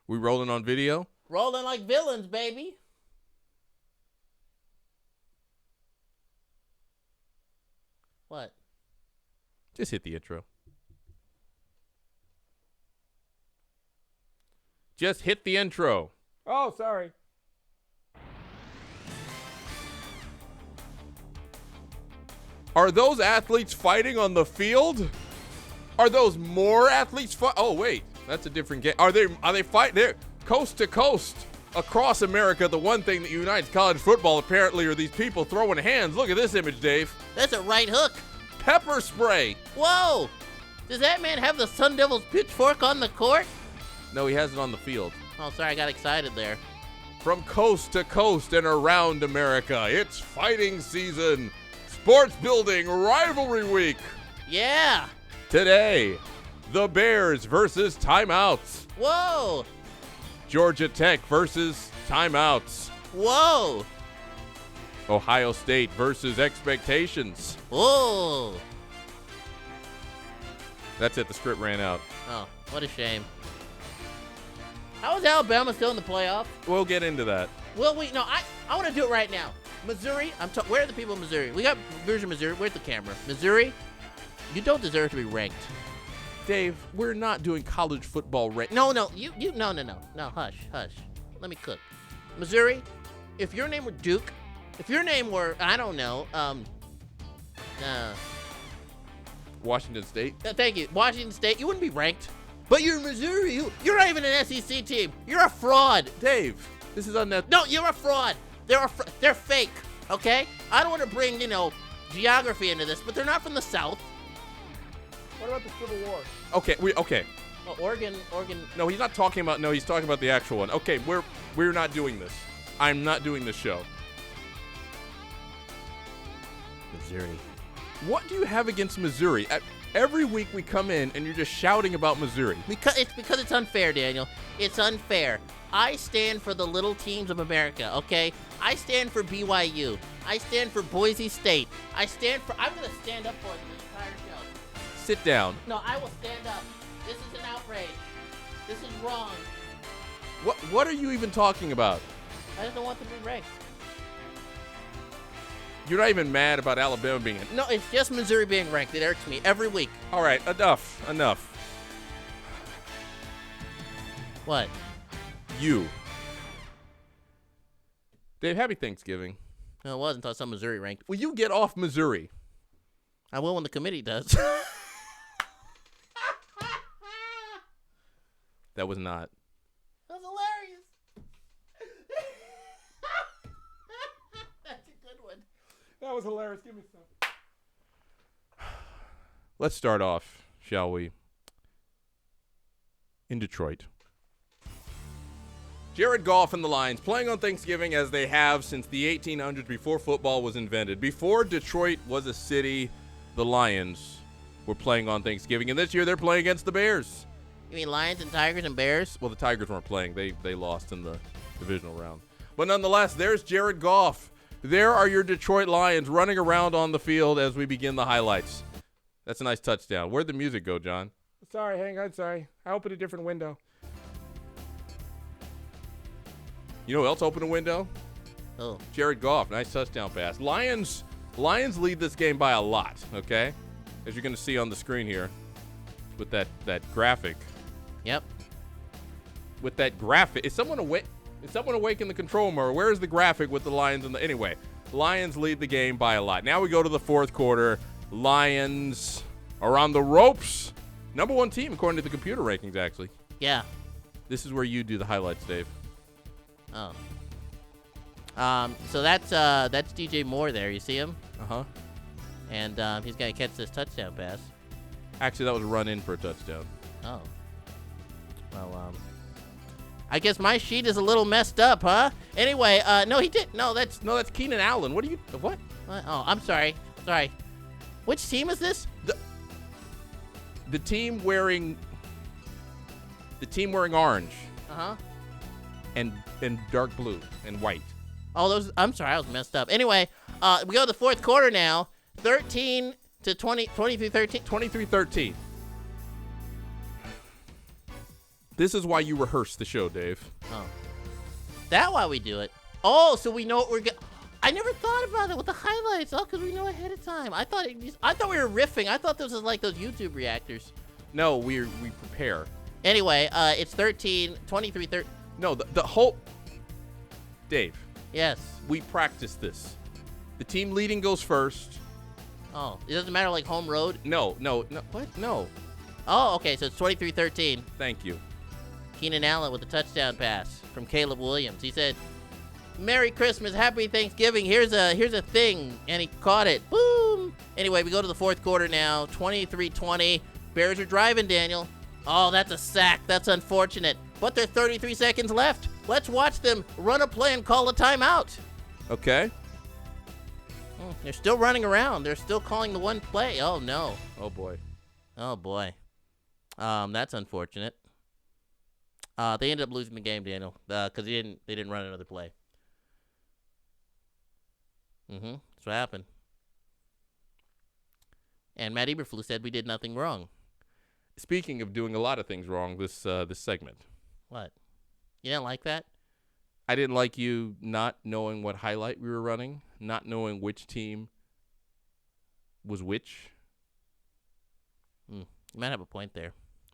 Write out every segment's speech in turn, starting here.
We rolling on video? Rolling like villains, baby. What? Just hit the intro. Just hit the intro. Oh, sorry. Are those athletes fighting on the field? Are those more athletes Oh, wait. That's a different game. Are they fighting? They're coast to coast across America. The one thing that unites college football apparently are these people throwing hands. Look at this image, Dave. That's a right hook. Pepper spray. Whoa! Does that man have the Sun Devils pitchfork on the court? No, he has it on the field. Oh, sorry, I got excited there. From coast to coast and around America, it's fighting season. SportsBuilding Rivalry Week. Yeah. Today, the Bears versus timeouts. Whoa. Georgia Tech versus timeouts. Whoa. Ohio State versus expectations. Whoa. That's it. The script ran out. Oh, what a shame. How is Alabama still in the playoff? We'll get into that. Will we? No, I want to do it right now. Missouri, where are the people in Missouri? We got version Missouri. Where's the camera? Missouri, you don't deserve to be ranked. Dave, we're not doing college football rank. No, no, no, hush. Let me cook. Missouri, if your name were Duke, if your name were, I don't know, Washington State. Thank you, Washington State, you wouldn't be ranked. But you're Missouri. You're not even an SEC team. You're a fraud. Dave, this is unnecessary. No, you're a fraud. They're fake, okay? I don't want to bring, geography into this, but they're not from the South. What about the Civil War? Okay. Oh, Oregon. No, he's not talking about. No, he's talking about the actual one. Okay, we're not doing this. I'm not doing this show. Missouri. What do you have against Missouri? Every week we come in and you're just shouting about Missouri. Because it's unfair, Daniel. It's unfair. I stand for the little teams of America, okay? I stand for BYU. I stand for Boise State. I'm going to stand up for it the entire show. Sit down. No, I will stand up. This is an outrage. This is wrong. What are you even talking about? I just don't want them to be ranked. You're not even mad about Alabama being in. No, it's just Missouri being ranked. It irks me every week. All right, enough. What? You. Dave, happy Thanksgiving. No, it wasn't until I saw Missouri ranked. Will you get off Missouri? I will when the committee does. That was not. That was hilarious. That's a good one. That was hilarious. Give me some. Let's start off, shall we? In Detroit. Jared Goff and the Lions playing on Thanksgiving as they have since the 1800s, before football was invented. Before Detroit was a city, the Lions were playing on Thanksgiving. And this year they're playing against the Bears. You mean Lions and Tigers and Bears? Well, the Tigers weren't playing. They lost in the divisional round. But nonetheless, there's Jared Goff. There are your Detroit Lions running around on the field as we begin the highlights. That's a nice touchdown. Where'd the music go, John? Sorry, hang on. Sorry. I opened a different window. You know who else opened a window? Oh. Jared Goff. Nice touchdown pass. Lions lead this game by a lot, okay? As you're going to see on the screen here with that graphic. Yep. With that graphic. Is someone awake in the control room, or where's the graphic with the Lions? Anyway, Lions lead the game by a lot. Now we go to the fourth quarter. Lions are on the ropes. Number one team according to the computer rankings, actually. Yeah. This is where you do the highlights, Dave. Oh. So that's DJ Moore there. You see him? Uh-huh. And he's going to catch this touchdown pass. Actually, that was a run in for a touchdown. Oh. Well, I guess my sheet is a little messed up, huh? Anyway, no, he did. No, that's Keenan Allen. What? Oh, I'm sorry. Sorry. Which team is this? The team wearing orange. Uh-huh. And dark blue and white. Oh, those. I'm sorry, I was messed up. Anyway, we go to the fourth quarter now. 13 to 20, 23-13. 23-13. This is why you rehearse the show, Dave. Oh. That why we do it. Oh, so we know what we're going I never thought about it with the highlights. Oh, because we know ahead of time. I thought we were riffing. I thought this was like those YouTube reactors. No, we prepare. Anyway, it's 23 13. No, the whole... Dave. Yes. We practice this. The team leading goes first. Oh, it doesn't matter like home road? No. What? No. Oh, okay, so it's 23-13. Thank you. Keenan Allen with a touchdown pass from Caleb Williams. He said, "Merry Christmas, Happy Thanksgiving. Here's a thing," and he caught it. Boom. Anyway, we go to the fourth quarter now. 23-20. Bears are driving, Daniel. Oh, that's a sack. That's unfortunate. But there's 33 seconds left. Let's watch them run a play and call a timeout. Okay. They're still running around. They're still calling the one play. Oh, no. Oh, boy. Oh, boy. That's unfortunate. They ended up losing the game, Daniel, because they didn't run another play. That's what happened. And Matt Eberflus said we did nothing wrong. Speaking of doing a lot of things wrong, this segment. What? You didn't like that? I didn't like you not knowing what highlight we were running, not knowing which team was which. You might have a point there.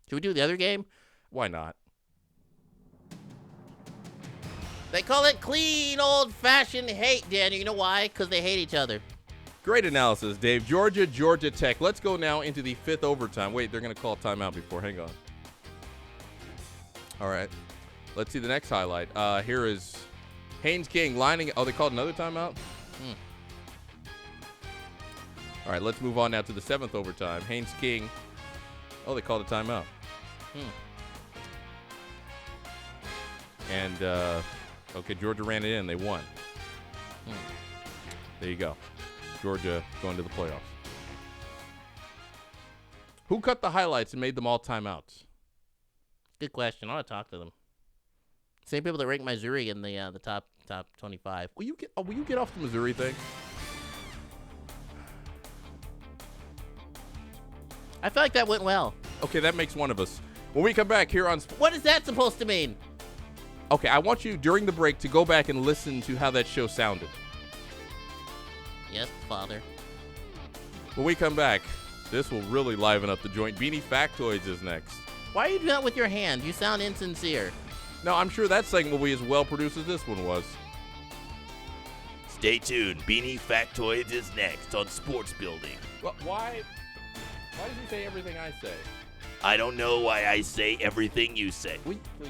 Should we do the other game? Why not? They call it clean, old-fashioned hate, Daniel. You know why? Because they hate each other. Great analysis, Dave. Georgia Tech. Let's go now into the fifth overtime. Wait, they're going to call timeout before. Hang on. All right. Let's see the next highlight. Here is Haynes King lining. Oh, they called another timeout? All right, let's move on now to the seventh overtime. Haynes King. Oh, they called a timeout. And, okay, Georgia ran it in. They won. There you go. Georgia going to the playoffs. Who cut the highlights and made them all timeouts? Good question. I want to talk to them. Same people that rank Missouri in the top 25. Will you get off the Missouri thing? I feel like that went well. Okay, that makes one of us. When we come back here on... What is that supposed to mean? Okay, I want you, during the break, to go back and listen to how that show sounded. Yes, Father. When we come back, this will really liven up the joint. Beanie Factoids is next. Why are you doing that with your hand? You sound insincere. No, I'm sure that segment will be as well produced as this one was. Stay tuned. Beanie Factoids is next on SportsBuilding. Well, why did you say everything I say? I don't know why I say everything you say. Please. Let's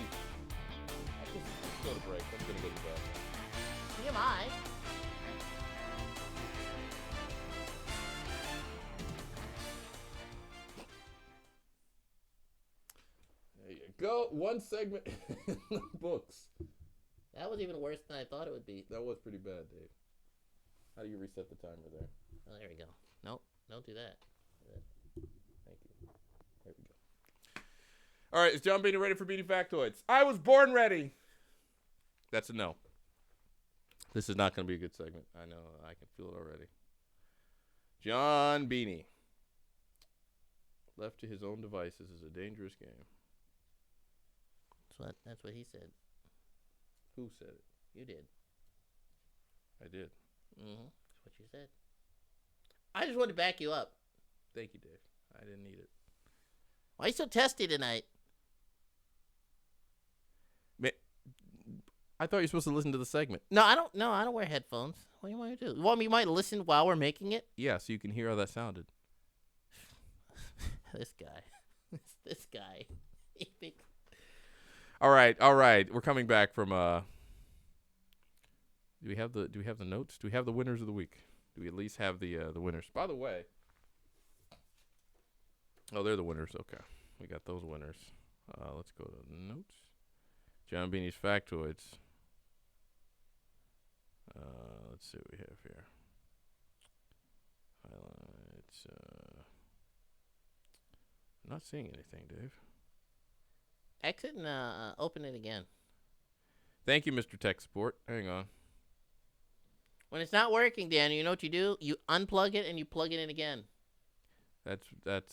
go to break. I'm going to go to bed. TMI. There you go. One segment in the books. That was even worse than I thought it would be. That was pretty bad, Dave. How do you reset the timer there? Oh, there we go. Nope, don't do that. Thank you. There we go. All right, is John Beanie ready for Beanie Factoids? I was born ready. That's a no. This is not going to be a good segment. I know. I can feel it already. John Beanie. Left to his own devices is a dangerous game. That's what he said. Who said it? You did. I did. That's what you said. I just wanted to back you up. Thank you, Dave. I didn't need it. Why are you so testy tonight? I thought you were supposed to listen to the segment. No, I don't. No, I don't wear headphones. What do you want me to do? You want me might listen while we're making it? Yeah, so you can hear how that sounded. This guy. This guy. All right. We're coming back from do we have the notes? Do we have the winners of the week? Do we at least have the winners? By the way. Oh, they're the winners. Okay. We got those winners. Let's go to the notes. John Beanie's Factoids. Let's see what we have here. Highlights. I'm not seeing anything, Dave. Exit and open it again. Thank you, Mr. Tech Support. Hang on. When it's not working, Dan, you know what you do? You unplug it and you plug it in again. That's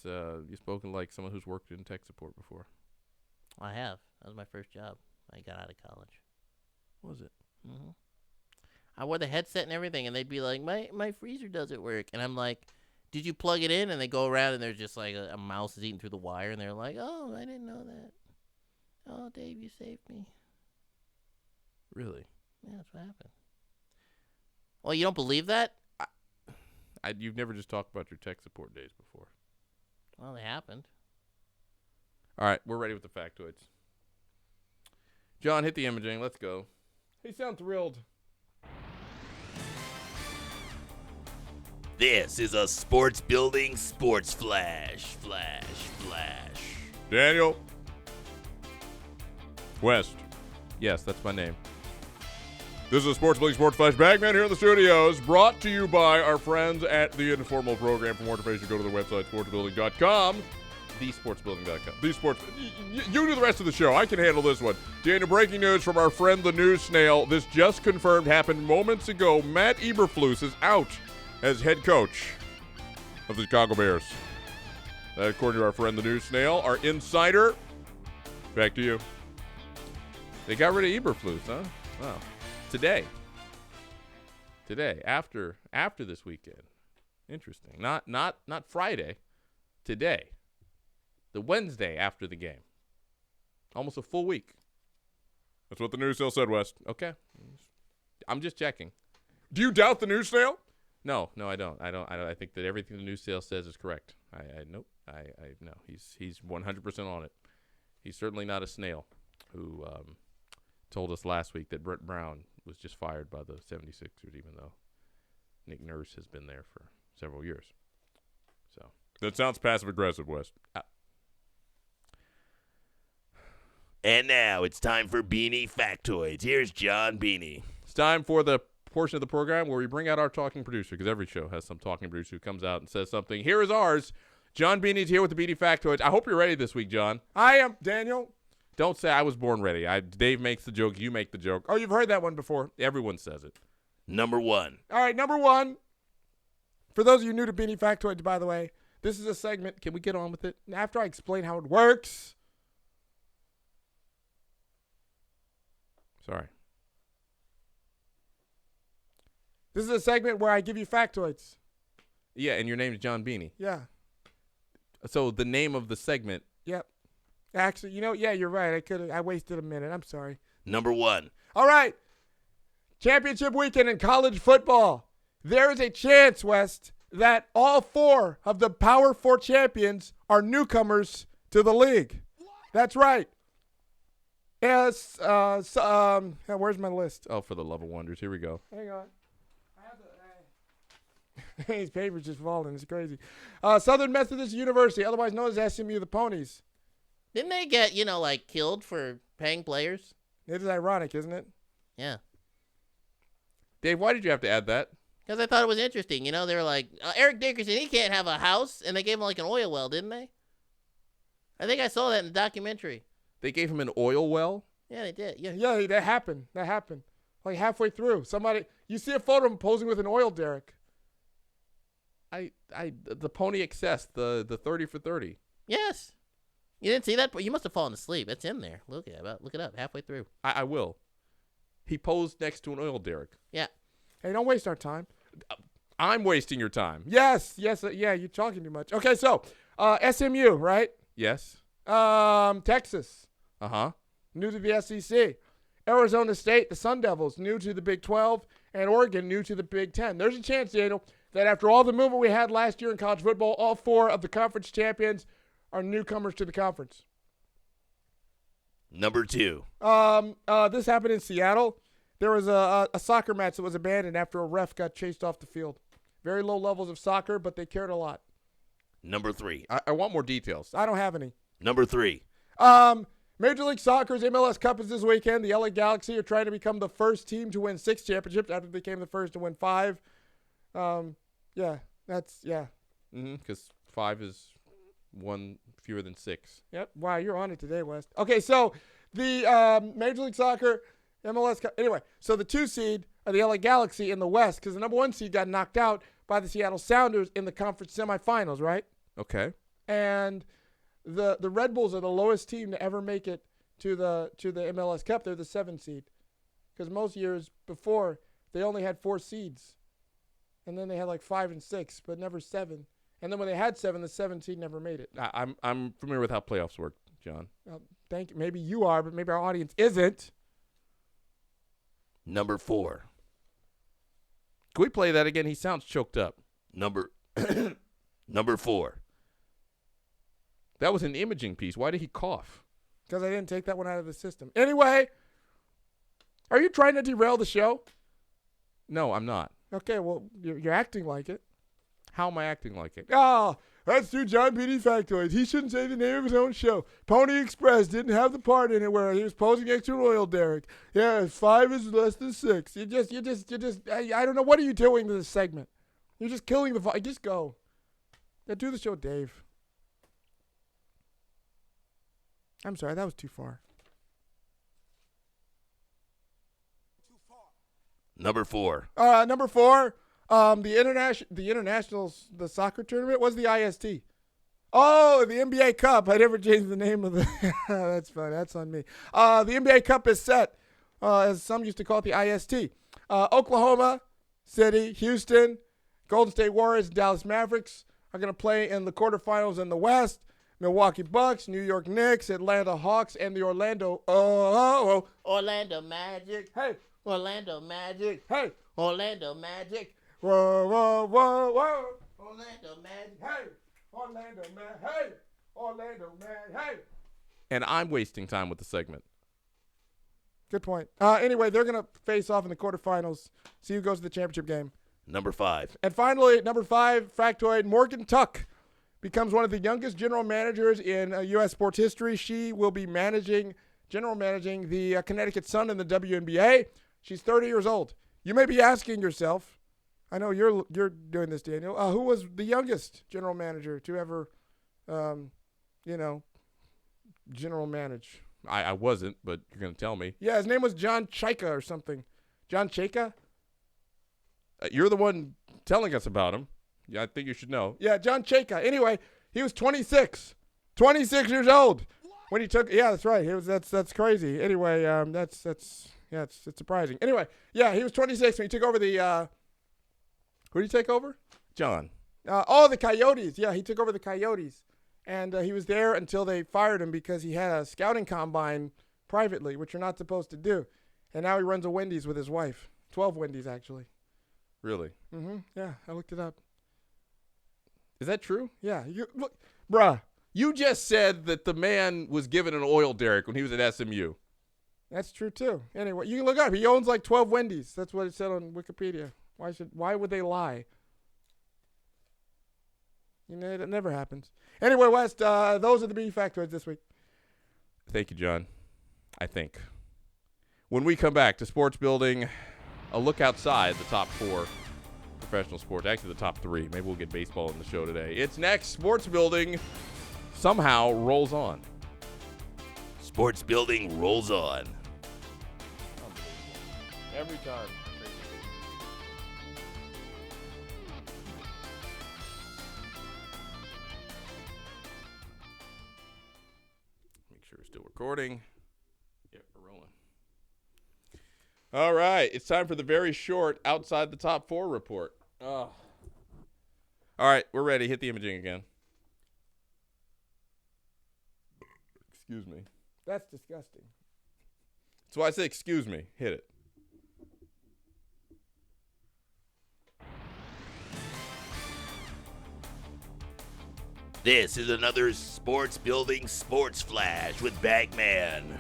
you've spoken like someone who's worked in tech support before. I have. That was my first job. I got out of college. Was it? Mm-hmm. I wore the headset and everything, and they'd be like, my freezer doesn't work. And I'm like, did you plug it in? And they go around, and there's just like a mouse is eating through the wire, and they're like, oh, I didn't know that. Oh, Dave, you saved me. Really? Yeah, that's what happened. Well, you don't believe that? You've never just talked about your tech support days before. Well, they happened. All right, we're ready with the factoids. John, hit the imaging. Let's go. He sounds thrilled. This is a Sports Building Sports Flash. Daniel. West. Yes, that's my name. This is a Sports Building Sports Flash. Bagman here in the studios, brought to you by our friends at the Informal Program. For more information, go to their website, sportsbuilding.com. TheSportsBuilding.com. You do the rest of the show. I can handle this one. Daniel, breaking news from our friend the News Snail. This just confirmed, happened moments ago. Matt Eberflus is out as head coach of the Chicago Bears. That, according to our friend the News Snail, our insider. Back to you. They got rid of Eberflus, huh? Wow. Today, after this weekend. Interesting. Not Friday. Today. The Wednesday after the game. Almost a full week. That's what the News Snail said, West. Okay. I'm just checking. Do you doubt the News Snail? No, I don't. I think that everything the News Snail says is correct. No. He's 100% on it. He's certainly not a snail who told us last week that Brett Brown was just fired by the 76ers, even though Nick Nurse has been there for several years. So that sounds passive-aggressive, West. And now it's time for Beanie Factoids. Here's John Beanie. It's time for the portion of the program where we bring out our talking producer, because every show has some talking producer who comes out and says something. Here is ours. John Beanie's here with the Beanie Factoids. I hope you're ready this week, John. I am, Daniel. Don't say I was born ready. Dave makes the joke. You make the joke. Oh, you've heard that one before. Everyone says it. Number one. All right, number one. For those of you new to Beanie Factoids, by the way, this is a segment. Can we get on with it? After I explain how it works. Sorry. This is a segment where I give you factoids. Yeah, and your name is John Beanie. Yeah. So the name of the segment. Yep. Actually, yeah, you're right. I wasted a minute. I'm sorry. Number one. All right. Championship weekend in college football. There is a chance, West, that all four of the Power Four champions are newcomers to the league. That's right. Yes. Where's my list? Oh, for the love of wonders. Here we go. Hang on. His paper's just falling. It's crazy. Southern Methodist University, otherwise known as SMU, the Ponies. Didn't they get, killed for paying players? It is ironic, isn't it? Yeah. Dave, why did you have to add that? Because I thought it was interesting. They were like, Eric Dickerson, he can't have a house. And they gave him like an oil well, didn't they? I think I saw that in the documentary. They gave him an oil well? Yeah, they did. Yeah, Yeah, that happened. Like halfway through. You see a photo of him posing with an oil derrick. The Pony Excess, the 30 for 30. Yes. You didn't see that? You must have fallen asleep. It's in there. Look it up halfway through. I will. He posed next to an oil derrick. Yeah. Hey, don't waste our time. I'm wasting your time. Yes, yeah, you're talking too much. Okay, so SMU, right? Yes. Texas, Uh-huh. new to the SEC. Arizona State, the Sun Devils, new to the Big 12, and Oregon, new to the Big 10. There's a chance, Daniel, that after all the movement we had last year in college football, all four of the conference champions are newcomers to the conference. Number two. This happened in Seattle. There was a soccer match that was abandoned after a ref got chased off the field. Very low levels of soccer, but they cared a lot. Number three. I want more details. I don't have any. Number three. Major League Soccer's MLS Cup is this weekend. The LA Galaxy are trying to become the first team to win 6 championships after they became the first to win 5. Yeah. Because 5 is one fewer than 6. Yep. Wow, you're on it today, West. Okay, so the Major League Soccer MLS Cup. Anyway, so the 2 seed are the LA Galaxy in the West because the number 1 seed got knocked out by the Seattle Sounders in the conference semifinals, right? Okay. And the Red Bulls are the lowest team to ever make it to the MLS Cup. They're the 7 seed. Because most years before, they only had 4 seeds. And then they had like 5 and 6, but never 7. And then when they had 7, the 7 seed never made it. I'm familiar with how playoffs work, John. Thank you. Maybe you are, but maybe our audience isn't. Number 4. Can we play that again? He sounds choked up. Number 4. That was an imaging piece. Why did he cough? Because I didn't take that one out of the system. Anyway, are you trying to derail the show? No, I'm not. Okay, well, you're acting like it. How am I acting like it? Oh, that's too John Beatty factoids. He shouldn't say the name of his own show. Pony Express didn't have the part in it where he was posing next to Royal Derek. Yeah, 5 is less than 6. You just, I don't know. What are you doing to this segment? You're just killing the vibe. Just go. Yeah, do the show, Dave. I'm sorry, that was too far. Number 4. Number 4, the soccer tournament was the IST. Oh, the NBA Cup. I never changed the name of the. That's fine. That's on me. The NBA Cup is set, as some used to call it, the IST. Oklahoma City, Houston, Golden State Warriors, Dallas Mavericks are going to play in the quarterfinals in the West. Milwaukee Bucks, New York Knicks, Atlanta Hawks, and the Orlando Magic. Hey. Orlando Magic. Hey. Orlando Magic. Whoa, whoa, whoa, whoa. Orlando Magic. Hey. Orlando man. Hey. Orlando man. Hey. And I'm wasting time with the segment. Good point. Anyway, they're going to face off in the quarterfinals. See who goes to the championship game. Number 5. And finally, number 5, factoid, Morgan Tuck becomes one of the youngest general managers in U.S. sports history. She will be general managing the Connecticut Sun in the WNBA. She's 30 years old. You may be asking yourself, I know you're doing this, Daniel, who was the youngest general manager to ever, general manage? I wasn't, but you're going to tell me. Yeah, his name was John Chaika or something. John Chaika? You're the one telling us about him. Yeah, I think you should know. Yeah, John Chaika. Anyway, he was 26. 26 years old when he took. Yeah, that's right. That's crazy. Anyway, it's surprising. Anyway, yeah, he was 26 when he took over the. Who did he take over? John. The Coyotes. Yeah, he took over the Coyotes, and he was there until they fired him because he had a scouting combine privately, which you're not supposed to do, and now he runs a Wendy's with his wife. 12 Wendy's actually. Really? Mm-hmm. Yeah, I looked it up. Is that true? Yeah. Look, bruh. You just said that the man was given an oil derrick when he was at SMU. That's true too. Anyway, you can look up. He owns like 12 Wendy's. That's what it said on Wikipedia. Why would they lie? You know, it never happens. Anyway, West, those are the B factoids this week. Thank you, John. I think. When we come back to Sports Building, a look outside the top 4 professional sports. Actually, the top 3. Maybe we'll get baseball in the show today. It's next. Sports Building somehow rolls on. Sports Building rolls on. Every time. Make sure we're still recording. Yep, we're rolling. All right, it's time for the very short outside the top 4 report. Oh. All right, we're ready. Hit the imaging again. Excuse me. That's disgusting. That's why I say excuse me. Hit it. This is another Sports Building Sports Flash with Bagman.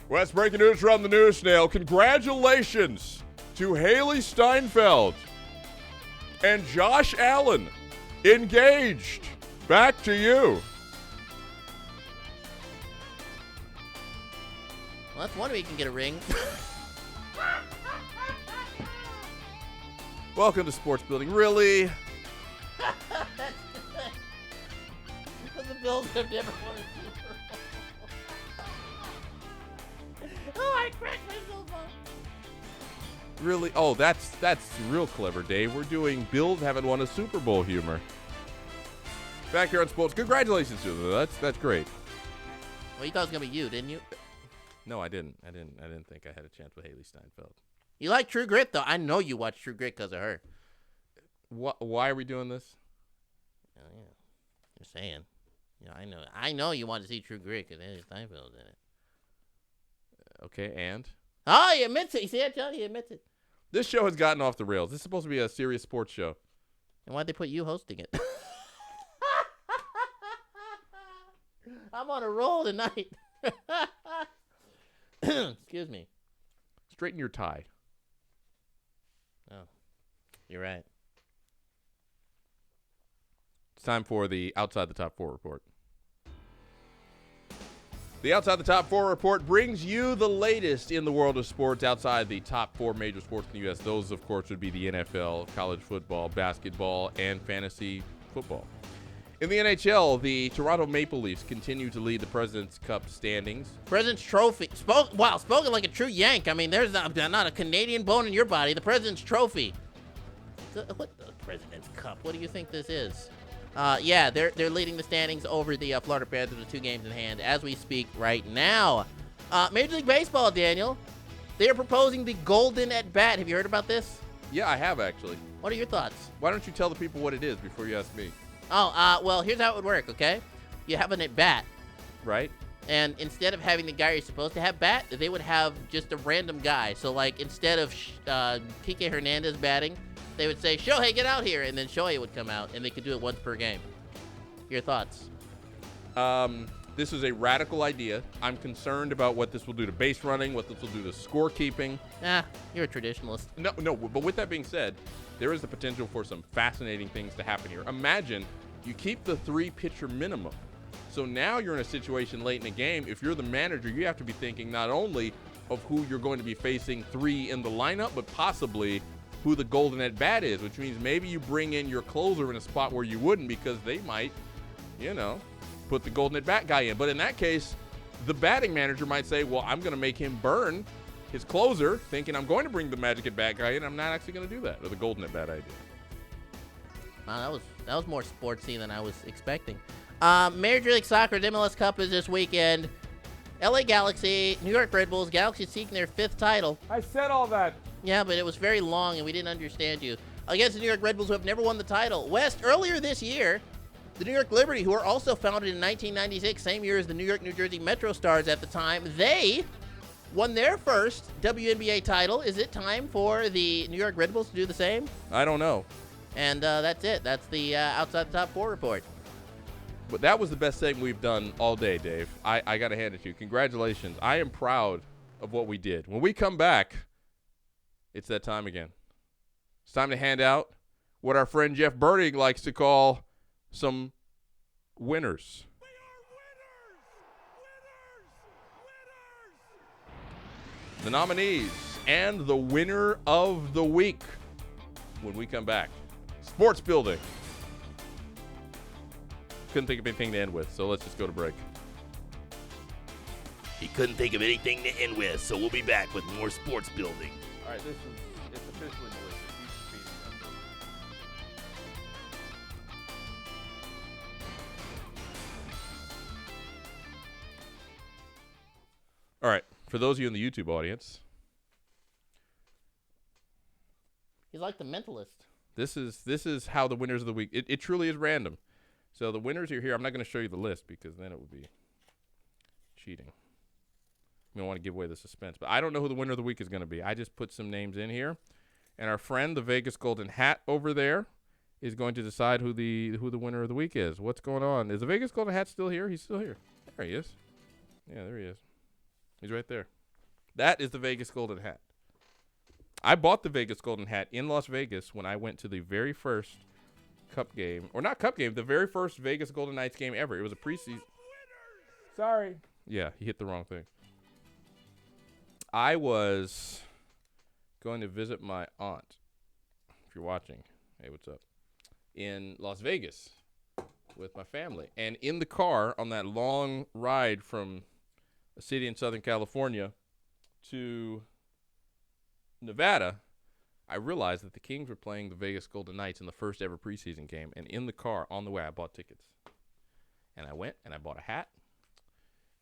West, breaking news around the news snail. Congratulations to Haley Steinfeld and Josh Allen. Engaged. Back to you. Well, that's one way you can get a ring. Welcome to Sports Building. Really? Because the Bills have never won a Super Bowl. Oh, I cracked myself up. Really? Oh, that's real clever, Dave. We're doing Bills haven't won a Super Bowl humor. Back here on Sports. Congratulations to them. That's great. Well, you thought it was going to be you, didn't you? No, I didn't. I didn't think I had a chance with Haley Steinfeld. You like True Grit, though. I know you watch True Grit because of her. Why are we doing this? Oh, yeah. You're saying. Yeah, I know you want to see True Grit because Haley Steinfeld's in it. Okay, and? Oh, he admits it. You see that, John? He admits it. This show has gotten off the rails. This is supposed to be a serious sports show. And why'd they put you hosting it? I'm on a roll tonight. Excuse me. Straighten your tie. Oh, you're right. It's time for the Outside the Top 4 report. The Outside the Top 4 report brings you the latest in the world of sports outside the top 4 major sports in the U.S. Those, of course, would be the NFL, college football, basketball, and fantasy football. In the NHL, the Toronto Maple Leafs continue to lead the President's Cup standings. President's Trophy. Spoken like a true Yank. I mean, there's not a Canadian bone in your body. The President's Trophy. What the President's Cup? What do you think this is? Yeah, they're leading the standings over the Florida Panthers with 2 games in hand as we speak right now. Major League Baseball, Daniel. They are proposing the Golden at Bat. Have you heard about this? Yeah, I have, actually. What are your thoughts? Why don't you tell the people what it is before you ask me? Oh, well, here's how it would work, okay? You have an at bat, Right? and instead of having the guy you're supposed to have bat, they would have just a random guy. So, like, instead of Kike Hernandez batting, they would say, Shohei, get out here, and then Shohei would come out, and they could do it once per game. Your thoughts? This is a radical idea. I'm concerned about what this will do to base running, what this will do to scorekeeping. You're a traditionalist. No, but with that being said, there is the potential for some fascinating things to happen here. Imagine you keep the 3-pitcher minimum. So now you're in a situation late in the game. If you're the manager, you have to be thinking not only of who you're going to be facing 3 in the lineup, but possibly who the golden at bat is, which means maybe you bring in your closer in a spot where you wouldn't because they might, put the golden at bat guy in. But in that case, the batting manager might say, well, I'm going to make him burn his closer, thinking I'm going to bring the magic at bat guy in. I'm not actually going to do that, or the golden at bat idea. Wow, that was more sportsy than I was expecting. Major League Soccer's MLS Cup is this weekend. LA Galaxy, New York Red Bulls, Galaxy seeking their 5th title. I said all that. Yeah, but it was very long and we didn't understand you. Against the New York Red Bulls, who have never won the title. West, earlier this year, the New York Liberty, who were also founded in 1996, same year as the New York, New Jersey Metro Stars at the time, they won their first WNBA title. Is it time for the New York Red Bulls to do the same? I don't know. And that's it. That's the Outside the Top 4 report. But that was the best thing we've done all day, Dave. I got to hand it to you. Congratulations. I am proud of what we did. When we come back, it's that time again. It's time to hand out what our friend Jeff Burdig likes to call some winners. We are winners! The nominees and the winner of the week when we come back. Sports Building. Couldn't think of anything to end with, so let's just go to break. He couldn't think of anything to end with, so we'll be back with more Sports Building. All right, it's officially delicious. You should feed me. All right, for those of you in the YouTube audience, He's like the mentalist. this is how the winners of the week. It truly is random. So the winners are here. I'm not going to show you the list because then it would be cheating. We don't want to give away the suspense. But I don't know who the winner of the week is going to be. I just put some names in here. And our friend, the Vegas Golden Hat over there, is going to decide who the winner of the week is. What's going on? Is the Vegas Golden Hat still here? He's still here. There he is. Yeah, there he is. He's right there. That is the Vegas Golden Hat. I bought the Vegas Golden Hat in Las Vegas when I went to the very first Cup game, or not Cup game, the very first Vegas Golden Knights game ever. It was a preseason. Sorry. Yeah, he hit the wrong thing. I was going to visit my aunt, if you're watching, hey, what's up, in Las Vegas with my family. And in the car on that long ride from a city in Southern California to Nevada, I realized that the Kings were playing the Vegas Golden Knights in the first ever preseason game. And in the car on the way, I bought tickets. And I went and I bought a hat.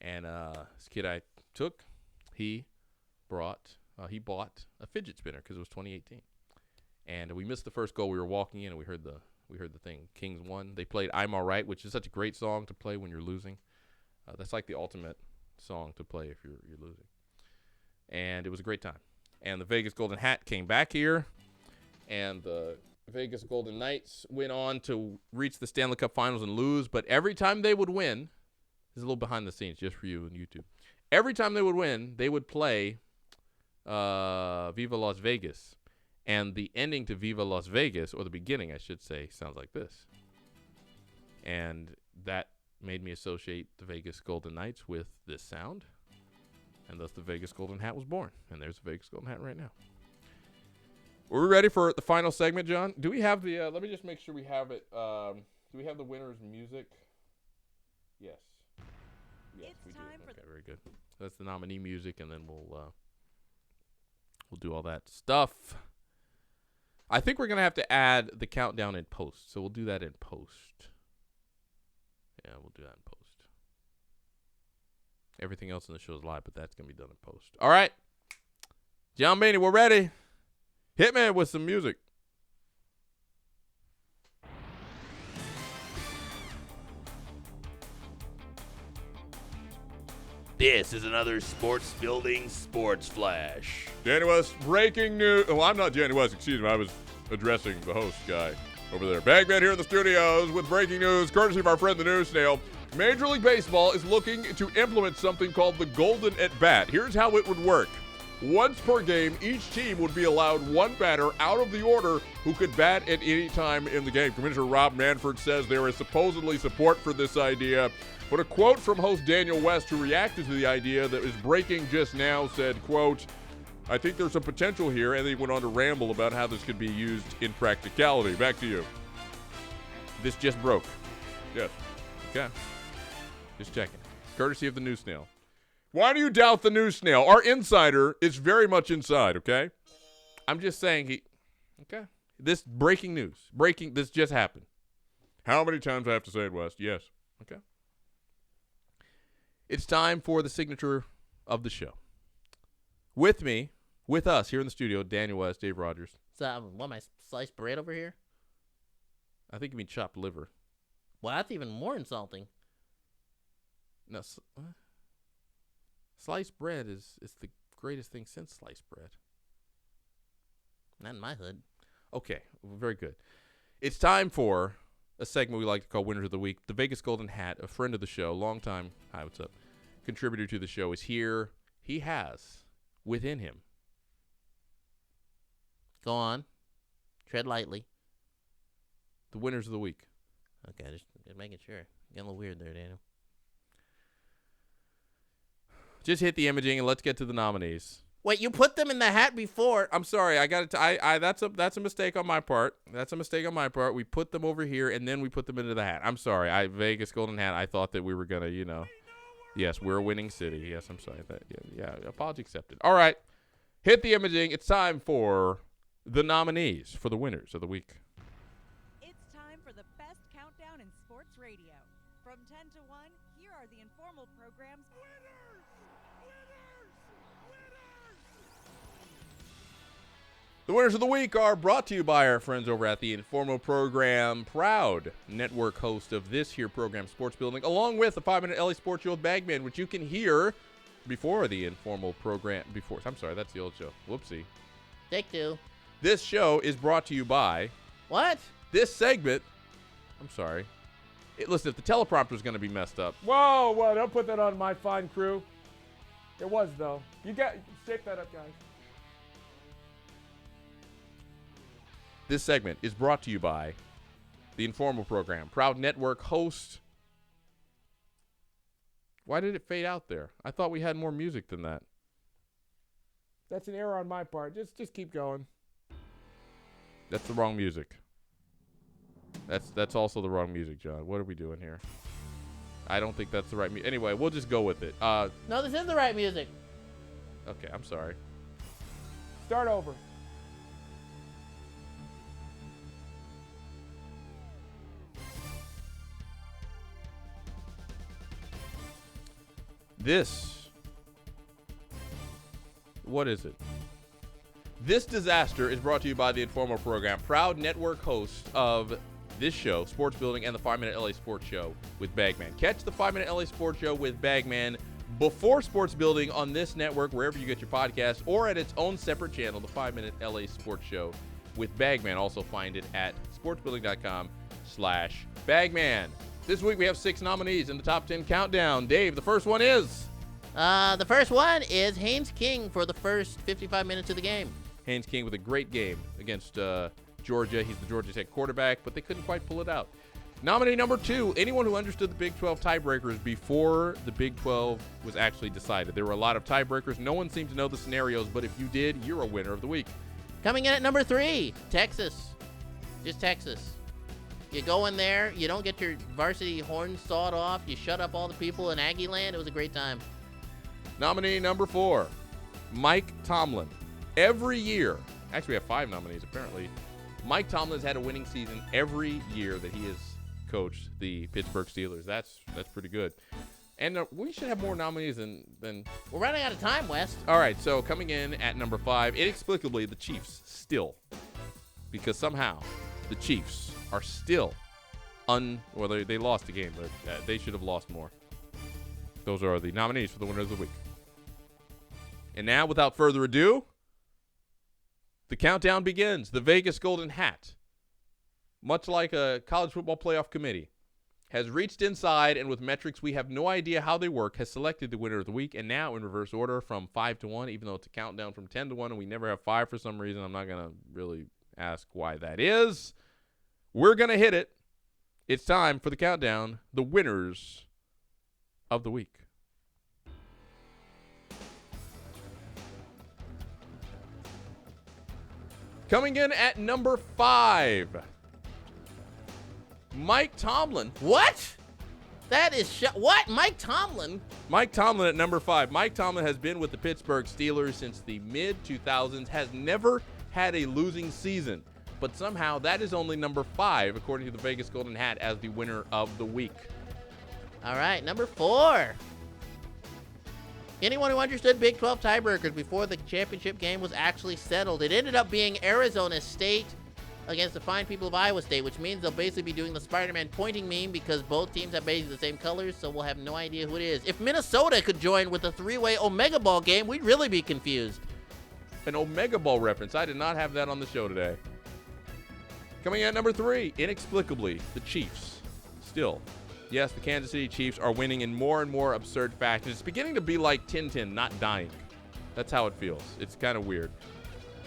And this kid I took he bought a fidget spinner because it was 2018, and we missed the first goal. We were walking in and we heard the thing. Kings won. They played "I'm All Right," which is such a great song to play when you're losing. That's like the ultimate song to play if you're losing. And it was a great time. And the Vegas Golden Hat came back here, and the Vegas Golden Knights went on to reach the Stanley Cup Finals and lose. But every time they would win, this is a little behind the scenes just for you on YouTube. Every time they would win, they would play Viva Las Vegas. And the ending to Viva Las Vegas, or the beginning, I should say, sounds like this. And that made me associate the Vegas Golden Knights with this sound. And thus the Vegas Golden Hat was born. And there's the Vegas Golden Hat right now. Are we ready for the final segment, John? Do we have the, let me just make sure we have it. Do we have the winner's music? Yes. Yes, we do. Okay, very good. That's the nominee music, and then we'll do all that stuff. I think we're going to have to add the countdown in post, so we'll do that in post. Yeah, we'll do that in post. Everything else in the show is live, but that's going to be done in post. All right. John Beanie, we're ready. Hit me with some music. This is another Sports Building Sports Flash. Danny West, breaking news. Oh, I'm not Danny West, excuse me. I was addressing the host guy over there. Bagman here in the studios with breaking news, courtesy of our friend the News Snail. Major League Baseball is looking to implement something called the Golden at Bat. Here's how it would work. Once per game, each team would be allowed one batter out of the order who could bat at any time in the game. Commissioner Rob Manfred says there is supposedly support for this idea. But a quote from host Daniel West, who reacted to the idea that was breaking just now, said, quote, "I think there's a potential here," and then he went on to ramble about how this could be used in practicality. Back to you. This just broke. Yes. Okay. Just checking. Courtesy of the News Snail. Why do you doubt the News Snail? Our insider is very much inside, okay? I'm just saying okay. This breaking news. This just happened. How many times I have to say it, West? Yes. Okay. It's time for the signature of the show. With me, with us here in the studio, Daniel West, Dave Rogers. So, what, my sliced bread over here? I think you mean chopped liver. Well, that's even more insulting. No, what? Sliced bread is the greatest thing since sliced bread. Not in my hood. Okay, very good. It's time for a segment we like to call Winners of the Week. The Vegas Golden Hat, a friend of the show, longtime, hi, what's up, contributor to the show, is here. He has within him. Go on. Tread lightly. The Winners of the Week. Okay, just making sure. Getting a little weird there, Daniel. Just hit the imaging and let's get to the nominees. Wait, you put them in the hat before. I'm sorry. I got it. That's a mistake on my part. That's a mistake on my part. We put them over here and then we put them into the hat. I'm sorry. Vegas Golden Hat. I thought that we were gonna, yes, we're a winning city. Yes, I'm sorry. Yeah. Apology accepted. All right. Hit the imaging. It's time for the nominees for the Winners of the Week. It's time for the best countdown in sports radio. From 10 to 1, here are the informal program's winners. The Winners of the Week are brought to you by our friends over at the Informal Program, proud network host of this here program, Sports Building, along with the 5-minute LA Sports Show with Bagman, which you can hear before the Informal Program. I'm sorry, that's the old show. Whoopsie. Take two. This show is brought to you by What? this segment. I'm sorry. Listen, if the teleprompter is going to be messed up. Whoa, don't put that on my fine crew. It was, though. Shake that up, guys. This segment is brought to you by the Informal Program, proud network host. Why did it fade out there? I thought we had more music than that. That's an error on my part. Just keep going. That's the wrong music. That's also the wrong music, John. What are we doing here? I don't think that's the right music. Anyway, we'll just go with it. No, this is the right music. Okay, I'm sorry. Start over. This What is it? This disaster is brought to you by the Informal Program, proud network host of this show, Sports Building, and the 5-Minute LA Sports Show with Bagman. Catch the 5-Minute LA Sports Show with Bagman before Sports Building on this network, wherever you get your podcasts, or at its own separate channel, the 5-Minute LA Sports Show with Bagman. Also find it at sportsbuilding.com/Bagman. This week we have 6 nominees in the top 10 countdown. Dave, the first one is? The first one is Haynes King for the first 55 minutes of the game. Haynes King with a great game against Georgia. He's the Georgia Tech quarterback, but they couldn't quite pull it out. Nominee number 2, anyone who understood the Big 12 tiebreakers before the Big 12 was actually decided. There were a lot of tiebreakers. No one seemed to know the scenarios, but if you did, you're a winner of the week. Coming in at number 3, Texas. Just Texas. You go in there, you don't get your varsity horn sawed off, you shut up all the people in Aggie land. It was a great time. Nominee number 4, Mike Tomlin. Every year, actually we have 5 nominees apparently, Mike Tomlin has had a winning season every year that he has coached the Pittsburgh Steelers. That's pretty good. And we should have more nominees than... We're running out of time, West. All right, so coming in at number 5, inexplicably, the Chiefs still. Because somehow the Chiefs are still well, they lost the game, but they should have lost more. Those are the nominees for the winner of the week. And now, without further ado, the countdown begins. The Vegas Golden Hat, much like a college football playoff committee, has reached inside and with metrics we have no idea how they work, has selected the winner of the week. And now in reverse order from 5 to 1, even though it's a countdown from 10 to 1 and we never have 5 for some reason. I'm not going to really ask why that is. We're going to hit it. It's time for the countdown. The winners of the week. Coming in at number 5, Mike Tomlin. What? That is what? Mike Tomlin? Mike Tomlin at number 5. Mike Tomlin has been with the Pittsburgh Steelers since the mid-2000s, has never had a losing season. But somehow that is only number 5, according to the Vegas Golden Hat, as the winner of the week. All right, number 4. Anyone who understood Big 12 tiebreakers before the championship game was actually settled. It ended up being Arizona State against the fine people of Iowa State, which means they'll basically be doing the Spider-Man pointing meme because both teams have basically the same colors, so we'll have no idea who it is. If Minnesota could join with a 3-way Omega Ball game, we'd really be confused. An Omega Ball reference. I did not have that on the show today. Coming in at number 3, inexplicably, the Chiefs. Still, yes, the Kansas City Chiefs are winning in more and more absurd fashion. It's beginning to be like Tintin not dying. That's how it feels. It's kind of weird.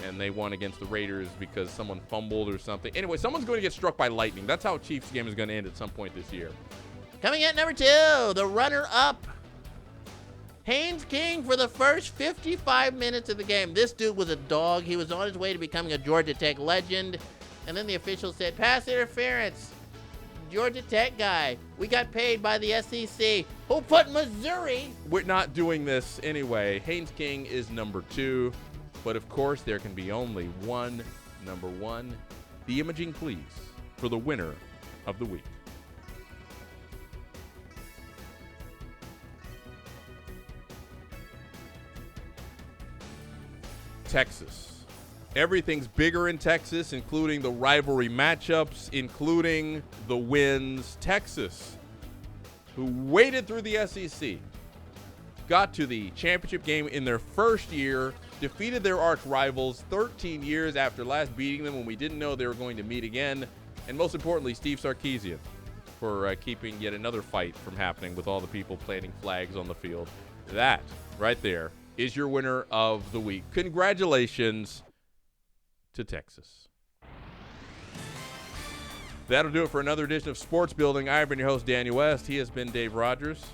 And they won against the Raiders because someone fumbled or something. Anyway, someone's going to get struck by lightning. That's how a Chiefs game is going to end at some point this year. Coming in at number 2, the runner-up, Haynes King for the first 55 minutes of the game. This dude was a dog. He was on his way to becoming a Georgia Tech legend. And then the official said, pass interference. Georgia Tech guy. We got paid by the SEC. Who put Missouri? We're not doing this anyway. Haynes King is number 2. But of course, there can be only one number 1. The imaging, please, for the winner of the week. Texas. Everything's bigger in Texas, including the rivalry matchups, including the wins. Texas, who waded through the SEC, got to the championship game in their first year, defeated their arch rivals 13 years after last beating them when we didn't know they were going to meet again, and most importantly, Steve Sarkisian for keeping yet another fight from happening with all the people planting flags on the field. That, right there, is your winner of the week. Congratulations to Texas. That'll do it for another edition of Sports Building. I've been your host, Daniel West. He has been Dave Rogers.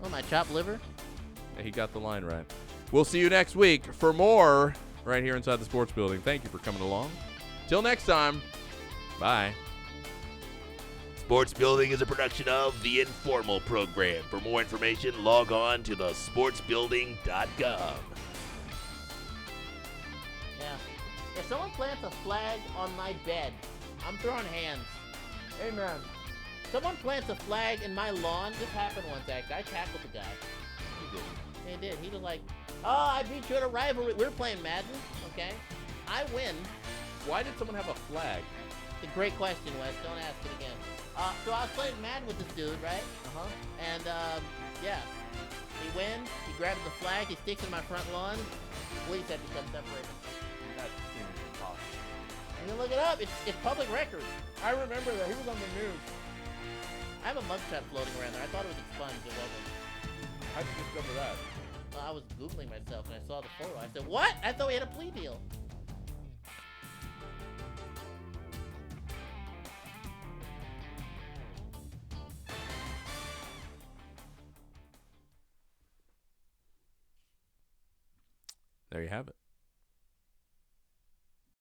Oh, my chopped liver? Yeah, he got the line right. We'll see you next week for more right here inside the Sports Building. Thank you for coming along. Till next time, bye. Sports Building is a production of the Informal Program. For more information, log on to thesportsbuilding.com. Yeah. If someone plants a flag on my bed, I'm throwing hands. Amen. Someone plants a flag in my lawn. This happened once, actually. I tackled the guy. He did. He did. He was like Oh, I beat you at a rivalry. We're playing Madden, okay? I win. Why did someone have a flag? It's a great question, Wes. Don't ask it again. So I was playing Madden with this dude, right? Uh-huh. And, yeah. He wins. He grabs the flag. He sticks it in my front lawn. Police have to come separate him. That seems impossible. You can look it up. It's public record. I remember that. He was on the news. I have a mugshot floating around there. I thought it was expunged. It wasn't. How'd you discover that? Well, I was Googling myself and I saw the photo. I said, what? I thought we had a plea deal. There you have it.